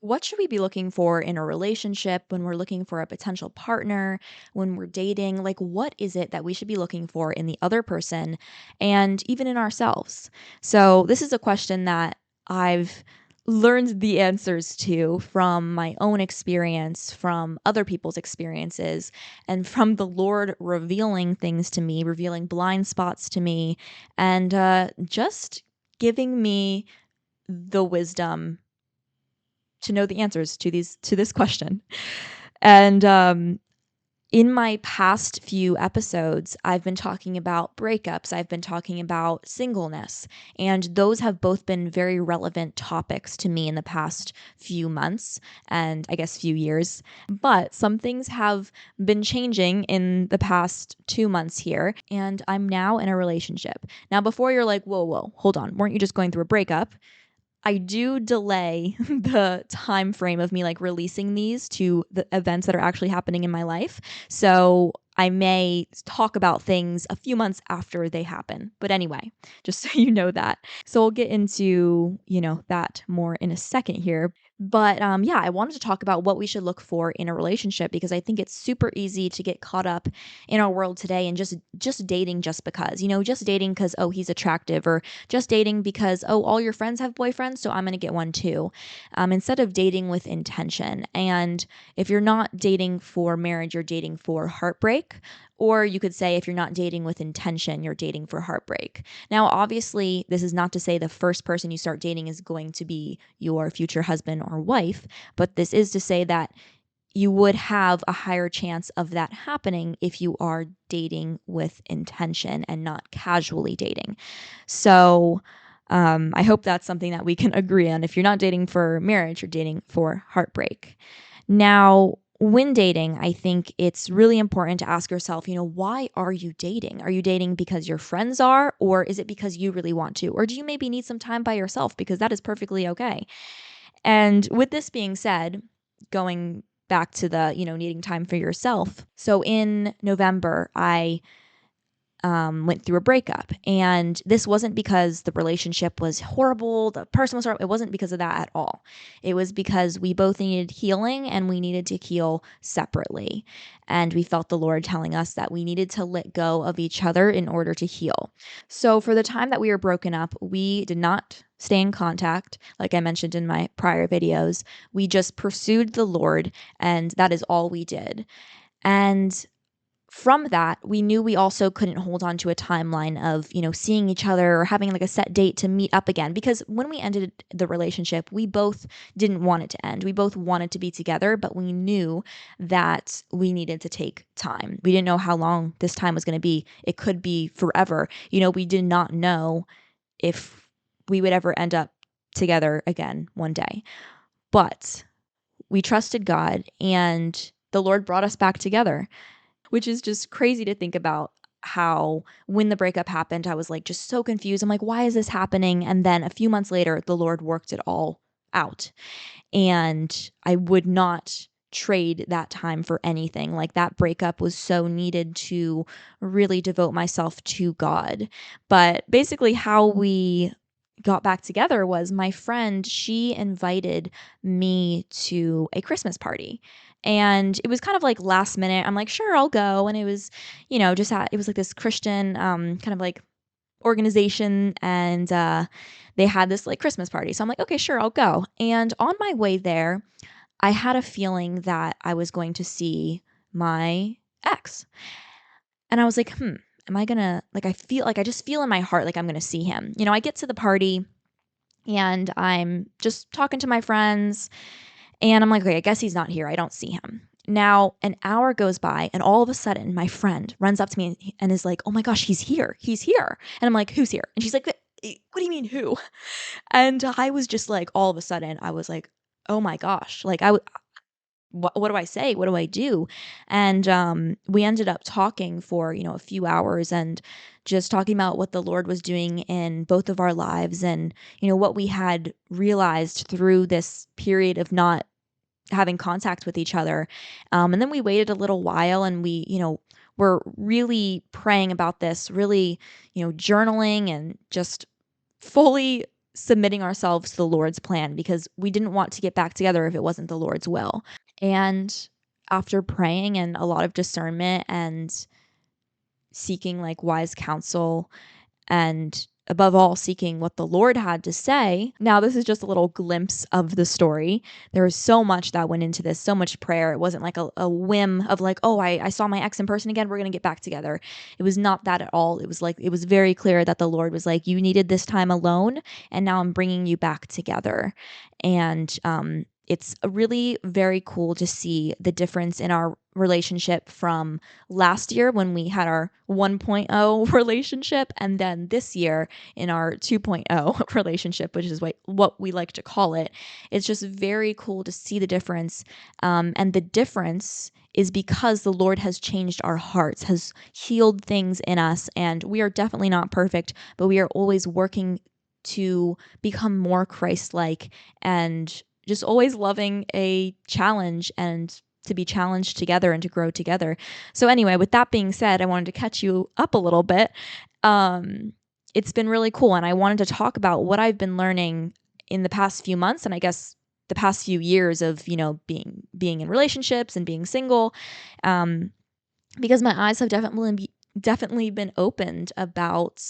What should we be looking for in a relationship when we're looking for a potential partner, when we're dating? Like, what is it that we should be looking for in the other person and even in ourselves? So, this is a question that I've learned the answers to from my own experience, from other people's experiences, and from the Lord revealing things to me, revealing blind spots to me, and just giving me the wisdom to know the answers to this question. And in my past few episodes, I've been talking about breakups, I've been talking about singleness, and those have both been very relevant topics to me in the past few months and I guess few years. But some things have been changing in the past 2 months here, and I'm now in a relationship. Now, before you're like, whoa, hold on, weren't you just going through a breakup? I do delay the time frame of me like releasing these to the events that are actually happening in my life. So I may talk about things a few months after they happen. But anyway, just so you know that. So we'll get into, that more in a second here. But yeah, I wanted to talk about what we should look for in a relationship because I think it's super easy to get caught up in our world today and just dating just because, just dating because, oh, he's attractive, or just dating because, oh, all your friends have boyfriends, so I'm going to get one too, instead of dating with intention. And if you're not dating for marriage, you're dating for heartbreak. Or you could say if you're not dating with intention, you're dating for heartbreak. Now, obviously, this is not to say the first person you start dating is going to be your future husband or wife, but this is to say that you would have a higher chance of that happening if you are dating with intention and not casually dating. So, I hope that's something that we can agree on. If you're not dating for marriage, you're dating for heartbreak. Now, when dating, I think it's really important to ask yourself, why are you dating? Are you dating because your friends are, or is it because you really want to? Or do you maybe need some time by yourself? Because that is perfectly okay. And with this being said, going back to the, needing time for yourself. So in November, I went through a breakup. And this wasn't because the relationship was horrible, the person was horrible. It wasn't because of that at all. It was because we both needed healing and we needed to heal separately. And we felt the Lord telling us that we needed to let go of each other in order to heal. So for the time that we were broken up, we did not stay in contact. Like I mentioned in my prior videos, we just pursued the Lord, and that is all we did. And from that, we knew we also couldn't hold on to a timeline of, seeing each other or having like a set date to meet up again. Because when we ended the relationship, we both didn't want it to end. We both wanted to be together, but we knew that we needed to take time. We didn't know how long this time was going to be. It could be forever. We did not know if we would ever end up together again one day. But we trusted God, and the Lord brought us back together, which is just crazy to think about. How when the breakup happened, I was like just so confused. I'm like, why is this happening? And then a few months later, the Lord worked it all out. And I would not trade that time for anything. Like, that breakup was so needed to really devote myself to God. But basically, how we got back together was my friend, she invited me to a Christmas party. And it was kind of like last minute. I'm like, sure, I'll go. And it was, it was like this Christian kind of like organization, and they had this like Christmas party. So I'm like, okay, sure, I'll go. And on my way there, I had a feeling that I was going to see my ex. And I was like, am I gonna, like, I just feel in my heart like I'm gonna see him. I get to the party and I'm just talking to my friends, and I'm like, okay, I guess he's not here. I don't see him. Now, an hour goes by, and all of a sudden, my friend runs up to me and is like, oh my gosh, he's here. He's here. And I'm like, who's here? And she's like, what do you mean, who? And I was just like, all of a sudden, I was like, oh my gosh. Like, what do I say? What do I do? And we ended up talking for, a few hours, and just talking about what the Lord was doing in both of our lives, and, what we had realized through this period of not having contact with each other. And then we waited a little while, and we, were really praying about this, really, journaling and just fully submitting ourselves to the Lord's plan because we didn't want to get back together if it wasn't the Lord's will. And after praying and a lot of discernment and seeking like wise counsel, and above all, seeking what the Lord had to say. Now, this is just a little glimpse of the story. There was so much that went into this, so much prayer. It wasn't like a whim of like, oh, I saw my ex in person again. We're going to get back together. It was not that at all. It was like, it was very clear that the Lord was like, you needed this time alone, and now I'm bringing you back together. And it's really very cool to see the difference in our relationship from last year when we had our 1.0 relationship, and then this year in our 2.0 relationship, which is what we like to call it. It's just very cool to see the difference. And the difference is because the Lord has changed our hearts, has healed things in us, and we are definitely not perfect, but we are always working to become more Christ-like and just always loving a challenge and to be challenged together and to grow together. So anyway, with that being said, I wanted to catch you up a little bit. It's been really cool, and I wanted to talk about what I've been learning in the past few months, and I guess the past few years of being in relationships and being single, because my eyes have definitely been opened about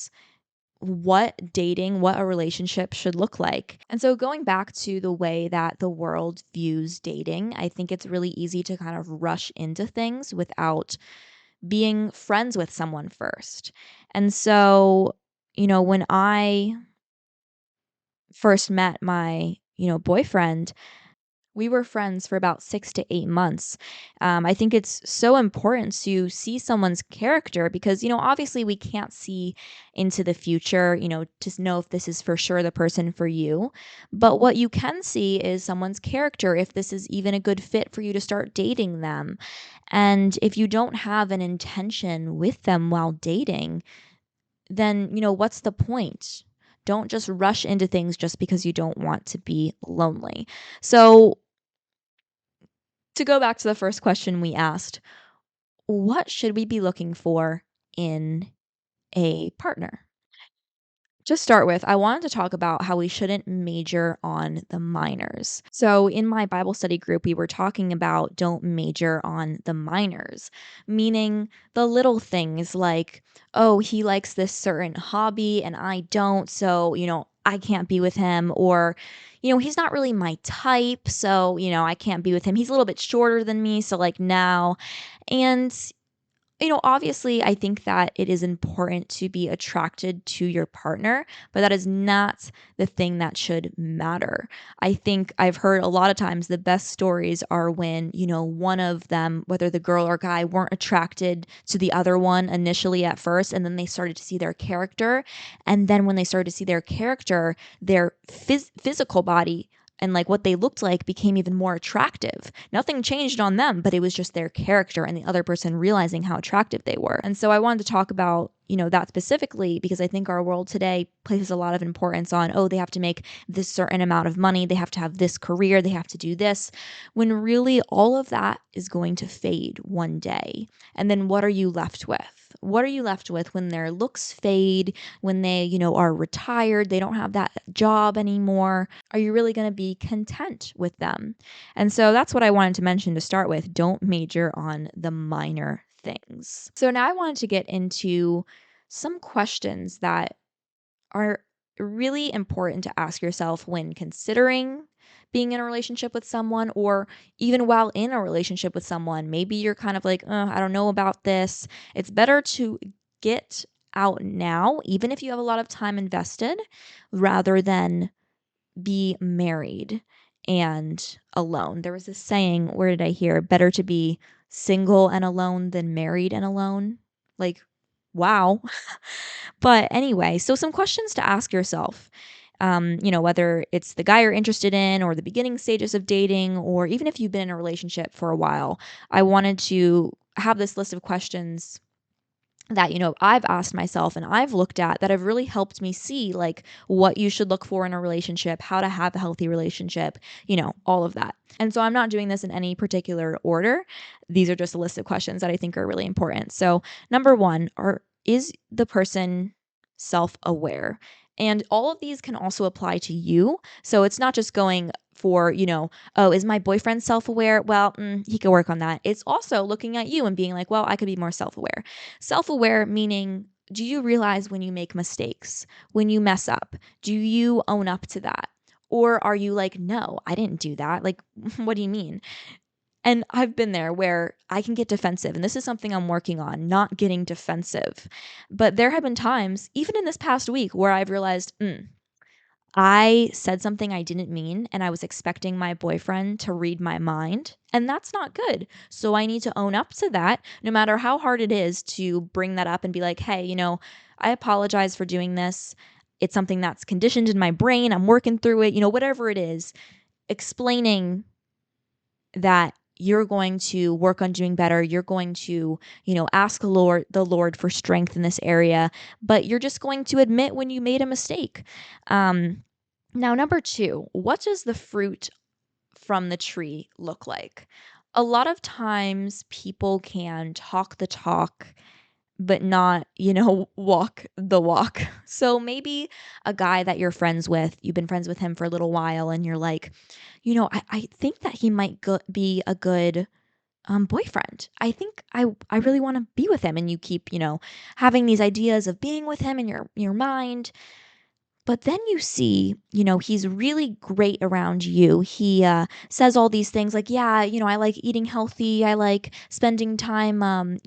what a relationship should look like. And so going back to the way that the world views dating, I think it's really easy to kind of rush into things without being friends with someone first. And so, when I first met my, boyfriend, we were friends for about 6 to 8 months. I think it's so important to see someone's character because, obviously we can't see into the future, to know if this is for sure the person for you. But what you can see is someone's character, if this is even a good fit for you to start dating them. And if you don't have an intention with them while dating, then, what's the point? Don't just rush into things just because you don't want to be lonely. So, to go back to the first question we asked, what should we be looking for in a partner? To start with, I wanted to talk about how we shouldn't major on the minors. So, in my Bible study group, we were talking about don't major on the minors, meaning the little things like, oh, he likes this certain hobby and I don't, so, I can't be with him, or, he's not really my type, so, I can't be with him. He's a little bit shorter than me, so, like, now. And obviously, I think that it is important to be attracted to your partner, but that is not the thing that should matter. I think I've heard a lot of times the best stories are when, one of them, whether the girl or guy, weren't attracted to the other one initially at first, and then they started to see their character. And then when they started to see their character, their physical body and like what they looked like became even more attractive. Nothing changed on them, but it was just their character and the other person realizing how attractive they were. And so I wanted to talk about, that specifically because I think our world today places a lot of importance on, oh, they have to make this certain amount of money, they have to have this career, they have to do this, when really all of that is going to fade one day. And then what are you left with? What are you left with when their looks fade, when they, are retired, they don't have that job anymore? Are you really going to be content with them? And so that's what I wanted to mention to start with. Don't major on the minor things. So now I wanted to get into some questions that are really important to ask yourself when considering being in a relationship with someone, or even while in a relationship with someone. Maybe you're kind of like, I don't know about this. It's better to get out now, even if you have a lot of time invested, rather than be married and alone. There was this saying, where did I hear? Better to be single and alone than married and alone. Like, wow. But anyway, so some questions to ask yourself. Whether it's the guy you're interested in or the beginning stages of dating, or even if you've been in a relationship for a while, I wanted to have this list of questions that, I've asked myself and I've looked at that have really helped me see like what you should look for in a relationship, how to have a healthy relationship, all of that. And so I'm not doing this in any particular order. These are just a list of questions that I think are really important. So number one, is the person self-aware? And all of these can also apply to you. So it's not just going for, oh, is my boyfriend self aware? Well, he could work on that. It's also looking at you and being like, well, I could be more self aware. Self aware meaning, do you realize when you make mistakes, when you mess up? Do you own up to that? Or are you like, no, I didn't do that? Like, what do you mean? And I've been there where I can get defensive. And this is something I'm working on, not getting defensive. But there have been times, even in this past week, where I've realized, I said something I didn't mean, and I was expecting my boyfriend to read my mind. And that's not good. So I need to own up to that, no matter how hard it is to bring that up and be like, hey, I apologize for doing this. It's something that's conditioned in my brain. I'm working through it, whatever it is, explaining that you're going to work on doing better. You're going to, ask the Lord for strength in this area, but you're just going to admit when you made a mistake. Now, number 2, what does the fruit from the tree look like? A lot of times people can talk the talk but not, walk the walk. So maybe a guy that you're friends with, you've been friends with him for a little while, and you're like, I think that he might be a good boyfriend. I think I really want to be with him. And you keep, having these ideas of being with him in your mind. But then you see, he's really great around you. He says all these things like, yeah, I like eating healthy. I like spending time,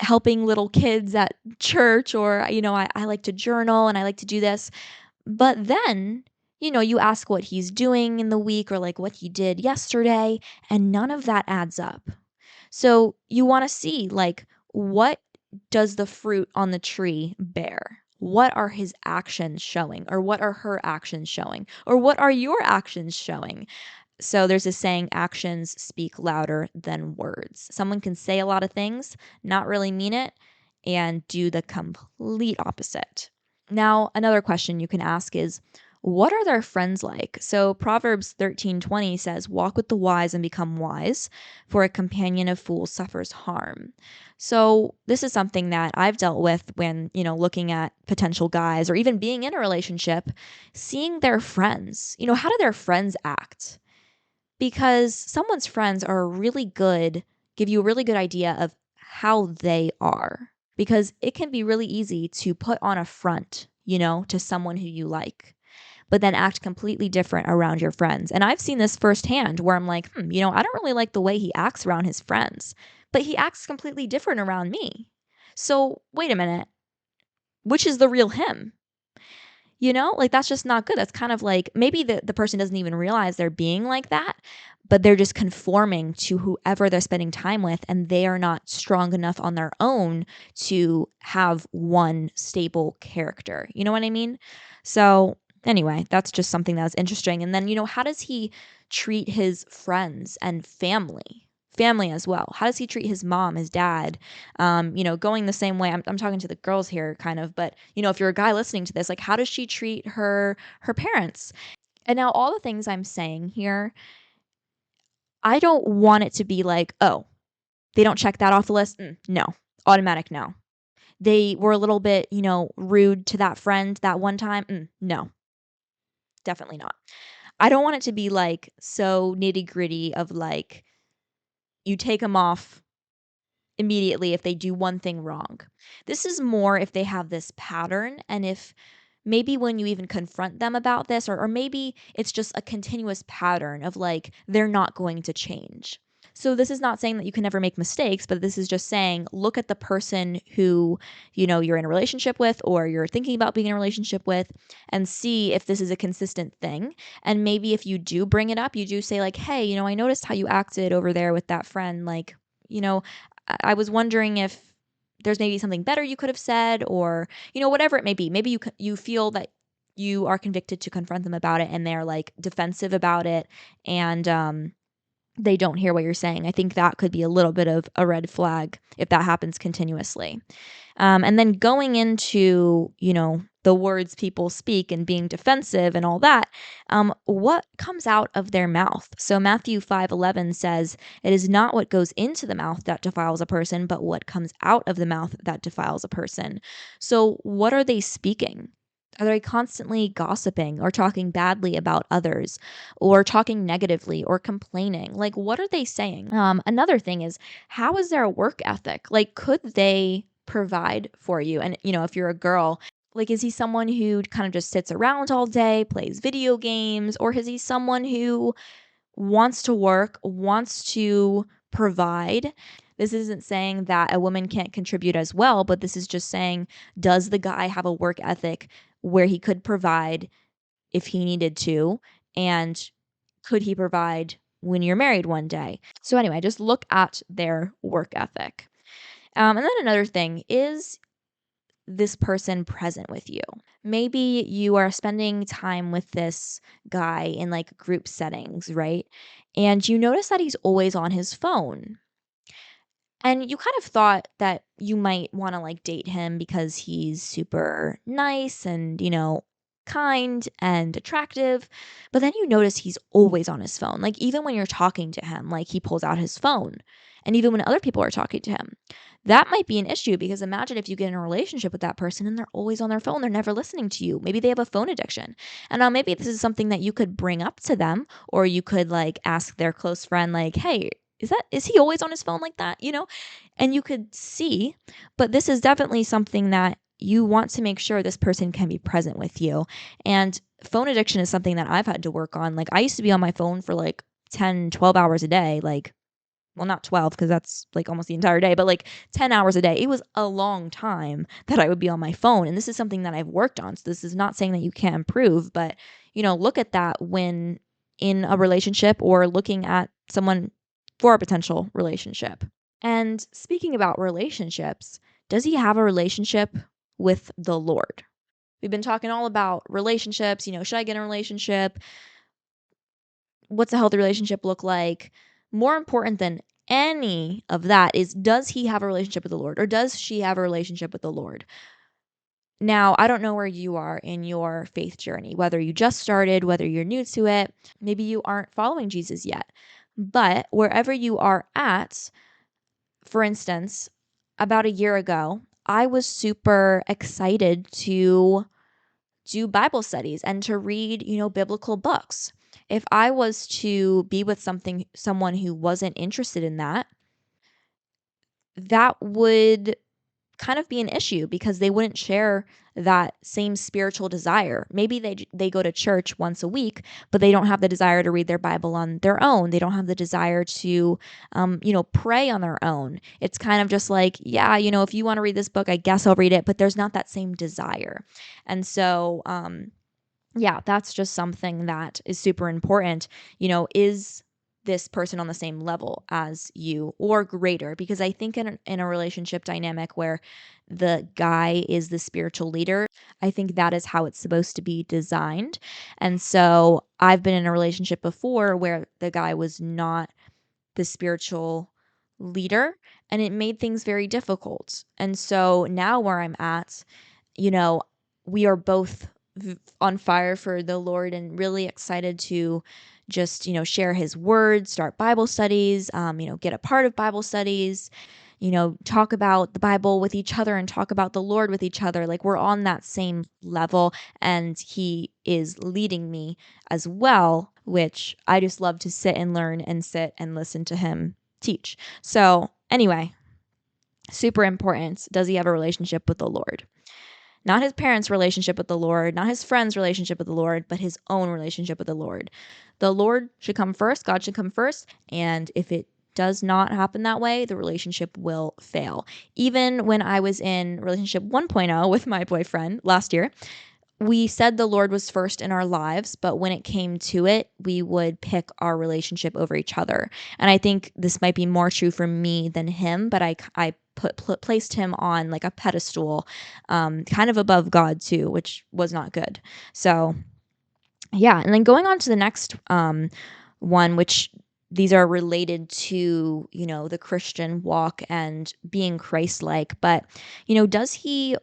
helping little kids at church, or, I like to journal and I like to do this. But then, you ask what he's doing in the week or like what he did yesterday, and none of that adds up. So you want to see, like, what does the fruit on the tree bear? What are his actions showing? Or what are her actions showing? Or what are your actions showing? So there's a saying, actions speak louder than words. Someone can say a lot of things, not really mean it, and do the complete opposite. Now, another question you can ask is, what are their friends like? So Proverbs 13:20 says, walk with the wise and become wise, for a companion of fools suffers harm. So this is something that I've dealt with when, looking at potential guys or even being in a relationship, seeing their friends. How do their friends act? Because someone's friends are really good, give you a really good idea of how they are. Because it can be really easy to put on a front, to someone who you like, but then act completely different around your friends. And I've seen this firsthand where I'm like, I don't really like the way he acts around his friends, but he acts completely different around me. So wait a minute, which is the real him? Like that's just not good. That's kind of like maybe the person doesn't even realize they're being like that, but they're just conforming to whoever they're spending time with, and they are not strong enough on their own to have one stable character. You know what I mean? So anyway, that's just something that was interesting. And then, how does he treat his friends and family? Family as well. How does he treat his mom, his dad? Going the same way. I'm talking to the girls here kind of, but if you're a guy listening to this, like how does she treat her parents? And now all the things I'm saying here, I don't want it to be like, oh, they don't check that off the list. No, automatic no. They were a little bit, rude to that friend that one time. No, definitely not. I don't want it to be like so nitty gritty of like you take them off immediately if they do one thing wrong. This is more if they have this pattern, and if maybe when you even confront them about this, or maybe it's just a continuous pattern of like they're not going to change. So this is not saying that you can never make mistakes, but this is just saying look at the person who, you're in a relationship with or you're thinking about being in a relationship with, and see if this is a consistent thing. And maybe if you do bring it up, you do say like, hey, I noticed how you acted over there with that friend. Like, I was wondering if there's maybe something better you could have said, or, whatever it may be. Maybe you feel that you are convicted to confront them about it and they're like defensive about it, and they don't hear what you're saying. I think that could be a little bit of a red flag if that happens continuously. And then going into, the words people speak and being defensive and all that, what comes out of their mouth? So Matthew 5:11 says, it is not what goes into the mouth that defiles a person, but what comes out of the mouth that defiles a person. So what are they speaking? Are they constantly gossiping or talking badly about others or talking negatively or complaining? Like, what are they saying? Another thing is, how is their work ethic? Like, could they provide for you? And, if you're a girl, like, is he someone who kind of just sits around all day, plays video games, or is he someone who wants to work, wants to provide? This isn't saying that a woman can't contribute as well, but this is just saying, does the guy have a work ethic where he could provide if he needed to? And could he provide when you're married one day? So, anyway, just look at their work ethic. And then another thing is, this person present with you? Maybe you are spending time with this guy in like group settings, right? And you notice that he's always on his phone. And you kind of thought that you might want to like date him because he's super nice and, kind and attractive. But then you notice he's always on his phone. Like, even when you're talking to him, like, he pulls out his phone. And even when other people are talking to him, that might be an issue, because imagine if you get in a relationship with that person and they're always on their phone, they're never listening to you. Maybe they have a phone addiction. And now maybe this is something that you could bring up to them, or you could like ask their close friend, like, hey, is he always on his phone like that? And you could see, but this is definitely something that you want to make sure this person can be present with you. And phone addiction is something that I've had to work on. Like, I used to be on my phone for like 10, 12 hours a day. Like, well, not 12, because that's like almost the entire day, but like 10 hours a day. It was a long time that I would be on my phone. And this is something that I've worked on. So this is not saying that you can't improve, but, look at that when in a relationship or looking at someone for a potential relationship. And speaking about relationships, does he have a relationship with the Lord? We've been talking all about relationships. Should I get in a relationship? What's a healthy relationship look like? More important than any of that is, does he have a relationship with the Lord, or does she have a relationship with the Lord? Now, I don't know where you are in your faith journey, whether you just started, whether you're new to it, maybe you aren't following Jesus yet. But wherever you are at, for instance, about a year ago, I was super excited to do Bible studies and to read, biblical books. If I was to be with someone who wasn't interested in that, that would kind of be an issue, because they wouldn't share that same spiritual desire. Maybe they go to church once a week, but they don't have the desire to read their Bible on their own. They don't have the desire to, pray on their own. It's kind of just like, yeah, if you want to read this book, I guess I'll read it, but there's not that same desire. And so, yeah, that's just something that is super important. Is this person on the same level as you or greater? Because I think in a relationship dynamic where the guy is the spiritual leader, I think that is how it's supposed to be designed. And so I've been in a relationship before where the guy was not the spiritual leader, and it made things very difficult. And so now where I'm at, you know, we are both on fire for the Lord and really excited to just, share his word, start Bible studies, get a part of Bible studies, talk about the Bible with each other and talk about the Lord with each other. Like, we're on that same level, and he is leading me as well, which I just love to sit and learn and sit and listen to him teach. So, anyway, super important. Does he have a relationship with the Lord? Not his parents' relationship with the Lord, not his friends' relationship with the Lord, but his own relationship with the Lord. The Lord should come first, God should come first, and if it does not happen that way, the relationship will fail. Even when I was in relationship 1.0 with my boyfriend last year, we said the Lord was first in our lives, but when it came to it, we would pick our relationship over each other. And I think this might be more true for me than him, but I placed him on like a pedestal, kind of above God too, which was not good. So yeah, and then going on to the next one, which these are related to, the Christian walk and being Christ-like, but, does he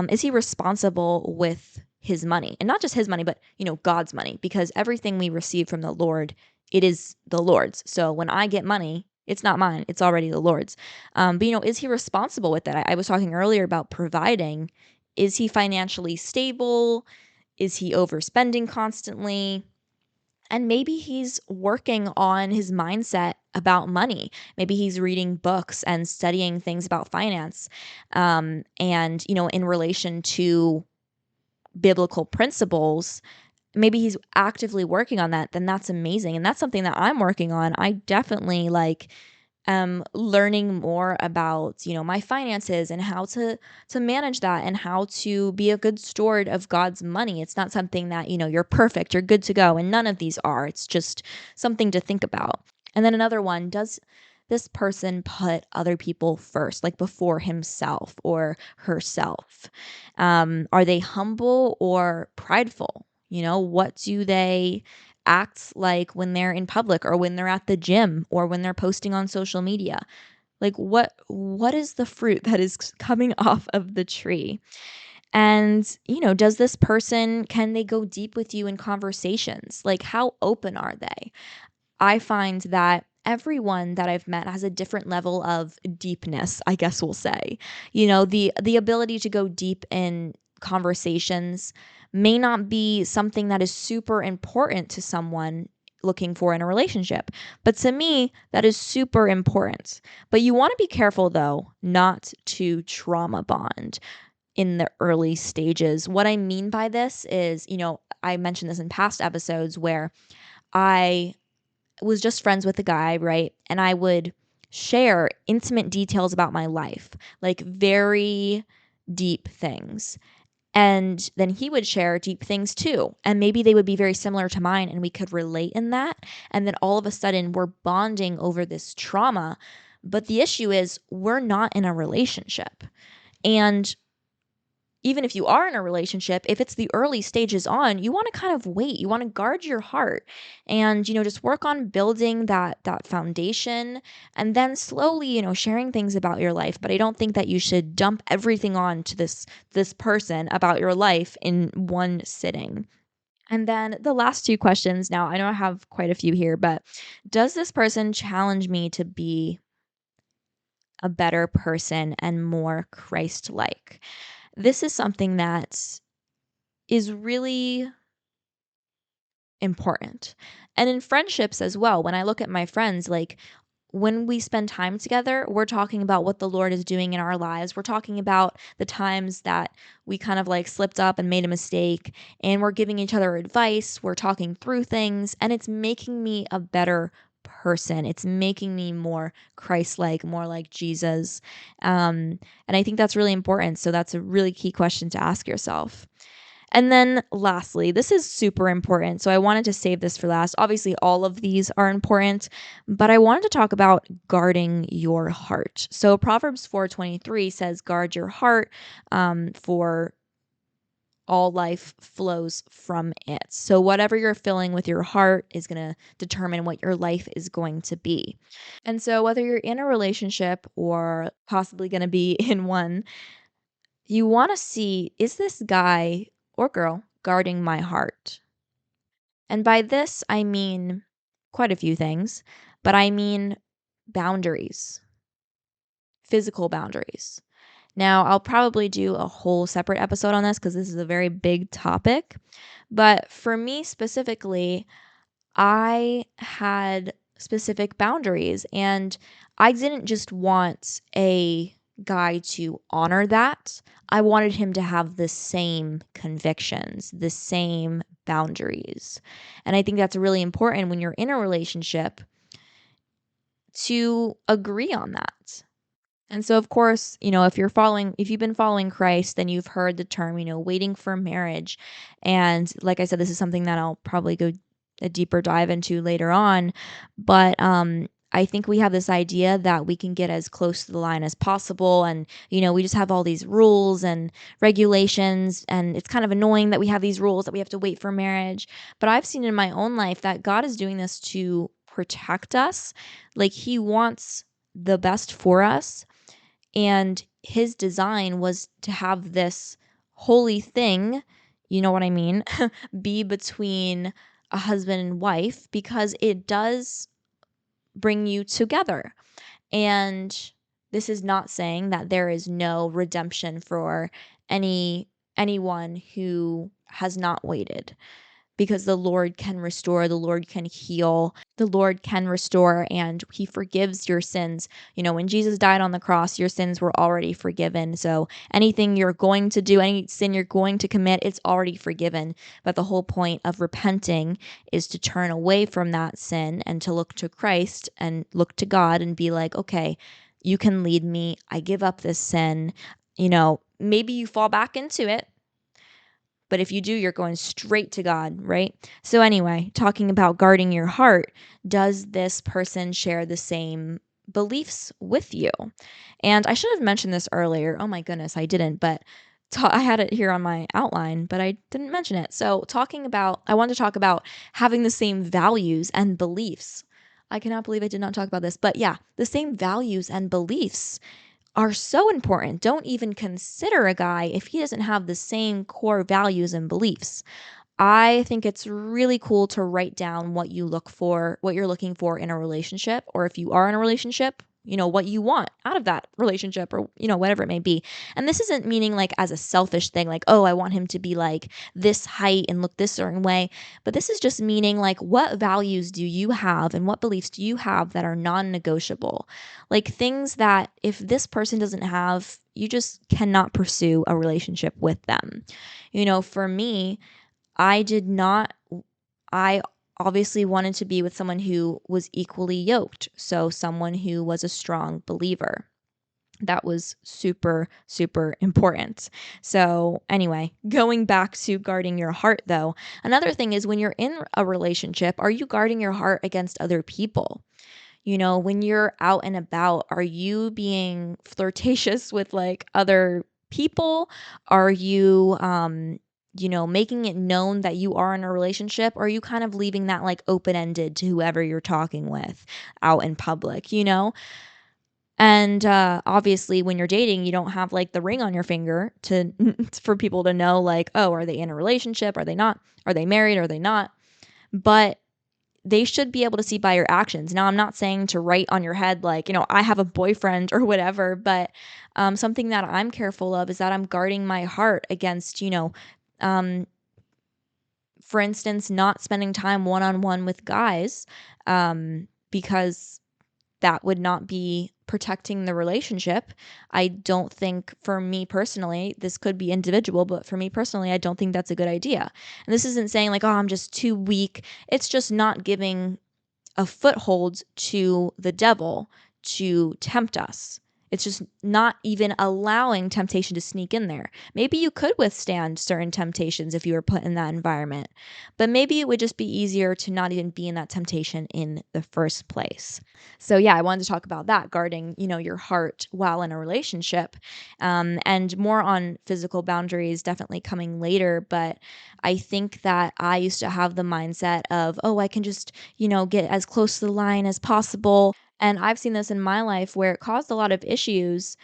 is he responsible with his money? And not just his money, but, God's money, because everything we receive from the Lord, it is the Lord's. So when I get money, it's not mine. It's already the Lord's. But, is he responsible with that? I was talking earlier about providing. Is he financially stable? Is he overspending constantly? And maybe he's working on his mindset about money. Maybe he's reading books and studying things about finance. And, in relation to biblical principles, maybe he's actively working on that. Then that's amazing. And that's something that I'm working on. I definitely learning more about my finances and how to manage that and how to be a good steward of God's money. It's not something that you're perfect, you're good to go, and none of these are. It's just something to think about. And then another one, does this person put other people first, like before himself or herself? Are they humble or prideful? What do they act like when they're in public or when they're at the gym or when they're posting on social media? Like what is the fruit that is coming off of the tree? And, does this person, can they go deep with you in conversations? Like, how open are they? I find that everyone that I've met has a different level of deepness, I guess we'll say. The ability to go deep in conversations may not be something that is super important to someone looking for in a relationship. But to me, that is super important. But you want to be careful though, not to trauma bond in the early stages. What I mean by this is, I mentioned this in past episodes where I was just friends with a guy, right? And I would share intimate details about my life, like very deep things. And then he would share deep things too. And maybe they would be very similar to mine and we could relate in that. And then all of a sudden we're bonding over this trauma. But the issue is we're not in a relationship. And even if you are in a relationship, if it's the early stages on, you want to kind of wait. You want to guard your heart and, just work on building that foundation and then slowly, sharing things about your life. But I don't think that you should dump everything on to this person about your life in one sitting. And then the last two questions. Now, I know I have quite a few here, but does this person challenge me to be a better person and more Christ-like? This is something that is really important. And in friendships as well, when I look at my friends, like when we spend time together, we're talking about what the Lord is doing in our lives. We're talking about the times that we kind of like slipped up and made a mistake, and we're giving each other advice. We're talking through things, and it's making me a better person. It's making me more Christ-like, more like Jesus. And I think that's really important. So that's a really key question to ask yourself. And then lastly, this is super important. So I wanted to save this for last. Obviously, all of these are important, but I wanted to talk about guarding your heart. So Proverbs 4:23 says, "Guard your heart, for all life flows from it." So whatever you're filling with your heart is going to determine what your life is going to be. And so whether you're in a relationship or possibly going to be in one, you want to see, is this guy or girl guarding my heart? And by this, I mean quite a few things, but I mean boundaries, physical boundaries. Now, I'll probably do a whole separate episode on this because this is a very big topic. But for me specifically, I had specific boundaries and I didn't just want a guy to honor that. I wanted him to have the same convictions, the same boundaries. And I think that's really important when you're in a relationship to agree on that. And so, of course, if you've been following Christ, then you've heard the term, waiting for marriage. And like I said, this is something that I'll probably go a deeper dive into later on. But I think we have this idea that we can get as close to the line as possible. And, we just have all these rules and regulations. And it's kind of annoying that we have these rules that we have to wait for marriage. But I've seen in my own life that God is doing this to protect us. Like He wants the best for us. And his design was to have this holy thing, you know what I mean, be between a husband and wife because it does bring you together. And this is not saying that there is no redemption for anyone who has not waited, because the Lord can restore, the Lord can heal, the Lord can restore, and He forgives your sins. When Jesus died on the cross, your sins were already forgiven. So anything you're going to do, any sin you're going to commit, it's already forgiven. But the whole point of repenting is to turn away from that sin and to look to Christ and look to God and be like, okay, you can lead me. I give up this sin. Maybe you fall back into it, but if you do, you're going straight to God, right? So, anyway, talking about guarding your heart, does this person share the same beliefs with you? And I should have mentioned this earlier. Oh my goodness, I didn't, but I had it here on my outline, but I didn't mention it. So, I wanted to talk about having the same values and beliefs. I cannot believe I did not talk about this, but yeah, the same values and beliefs are so important. Don't even consider a guy if he doesn't have the same core values and beliefs. I think it's really cool to write down what you're looking for in a relationship, or if you are in a relationship, what you want out of that relationship, or, whatever it may be. And this isn't meaning like as a selfish thing, like, oh, I want him to be like this height and look this certain way. But this is just meaning like, what values do you have and what beliefs do you have that are non negotiable? Like things that if this person doesn't have, you just cannot pursue a relationship with them. For me, I did not, I obviously wanted to be with someone who was equally yoked. So, someone who was a strong believer. That was super, super important. So, anyway, going back to guarding your heart, though, another thing is when you're in a relationship, are you guarding your heart against other people? When you're out and about, are you being flirtatious with like other people? Are you, making it known that you are in a relationship? Or are you kind of leaving that like open ended to whoever you're talking with out in public? And obviously, when you're dating, you don't have like the ring on your finger to for people to know, like, oh, are they in a relationship? Are they not? Are they married? Are they not? But they should be able to see by your actions. Now, I'm not saying to write on your head, like, I have a boyfriend or whatever, but something that I'm careful of is that I'm guarding my heart against, um, for instance, not spending time one on one with guys because that would not be protecting the relationship. I don't think, for me personally, this could be individual, but for me personally, I don't think that's a good idea. And this isn't saying like, oh, I'm just too weak. It's just not giving a foothold to the devil to tempt us. It's just not even allowing temptation to sneak in there. Maybe you could withstand certain temptations if you were put in that environment, but maybe it would just be easier to not even be in that temptation in the first place. So yeah, I wanted to talk about that, guarding, your heart while in a relationship, and more on physical boundaries definitely coming later. But I think that I used to have the mindset of, oh, I can just, get as close to the line as possible. And I've seen this in my life where it caused a lot of issues,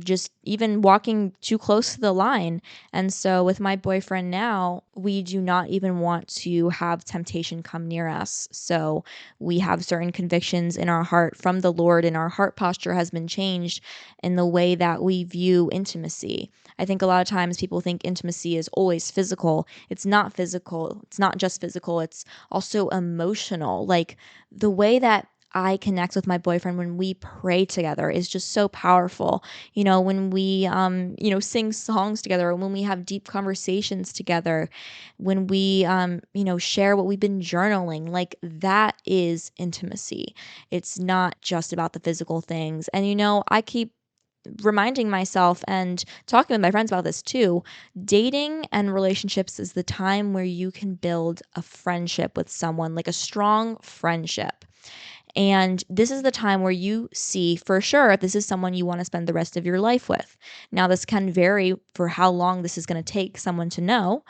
just even walking too close to the line. And so with my boyfriend now, we do not even want to have temptation come near us. So we have certain convictions in our heart from the Lord, and our heart posture has been changed in the way that we view intimacy. I think a lot of times people think intimacy is always physical. It's not physical. It's not just physical. It's also emotional. Like the way that I connect with my boyfriend when we pray together is just so powerful. When we, sing songs together, when we have deep conversations together, when we, share what we've been journaling, like that is intimacy. It's not just about the physical things. And, I keep reminding myself and talking with my friends about this too. Dating and relationships is the time where you can build a friendship with someone, like a strong friendship. And this is the time where you see for sure if this is someone you want to spend the rest of your life with. Now, this can vary for how long this is going to take someone to know,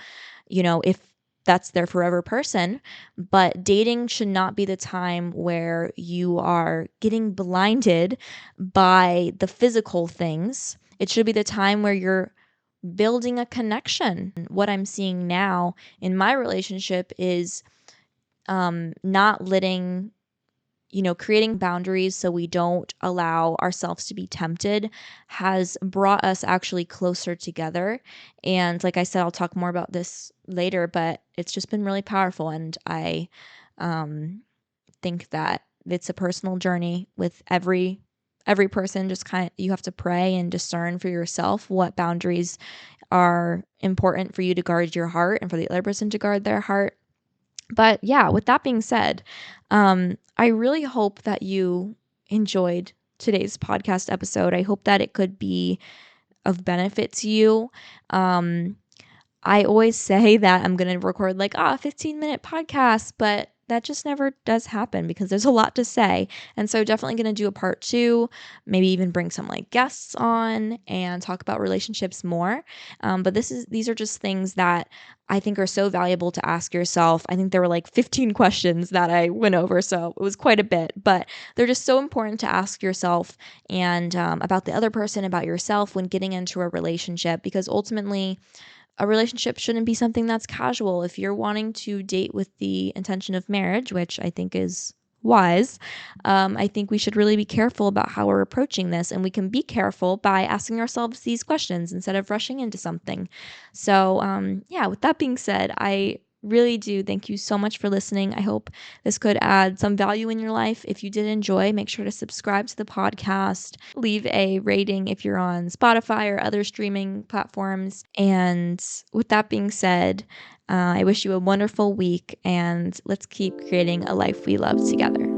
if that's their forever person. But dating should not be the time where you are getting blinded by the physical things. It should be the time where you're building a connection. What I'm seeing now in my relationship is not letting creating boundaries so we don't allow ourselves to be tempted has brought us actually closer together. And like I said, I'll talk more about this later, but it's just been really powerful. And I um, think that it's a personal journey with every person. Just kind of, you have to pray and discern for yourself what boundaries are important for you to guard your heart and for the other person to guard their heart. But yeah, with that being said, I really hope that you enjoyed today's podcast episode. I hope that it could be of benefit to you. I always say that I'm going to record like a 15-minute podcast, but that just never does happen because there's a lot to say. And so definitely going to do a part 2, maybe even bring some like guests on and talk about relationships more. But these are just things that I think are so valuable to ask yourself. I think there were like 15 questions that I went over, so it was quite a bit, but they're just so important to ask yourself and about the other person, about yourself when getting into a relationship, because ultimately a relationship shouldn't be something that's casual. If you're wanting to date with the intention of marriage, which I think is wise, I think we should really be careful about how we're approaching this. And we can be careful by asking ourselves these questions instead of rushing into something. So, yeah, with that being said, I really do thank you so much for listening. I hope this could add some value in your life. If you did enjoy, make sure to subscribe to the podcast, leave a rating if you're on Spotify or other streaming platforms. And with that being said, I wish you a wonderful week, and let's keep creating a life we love together.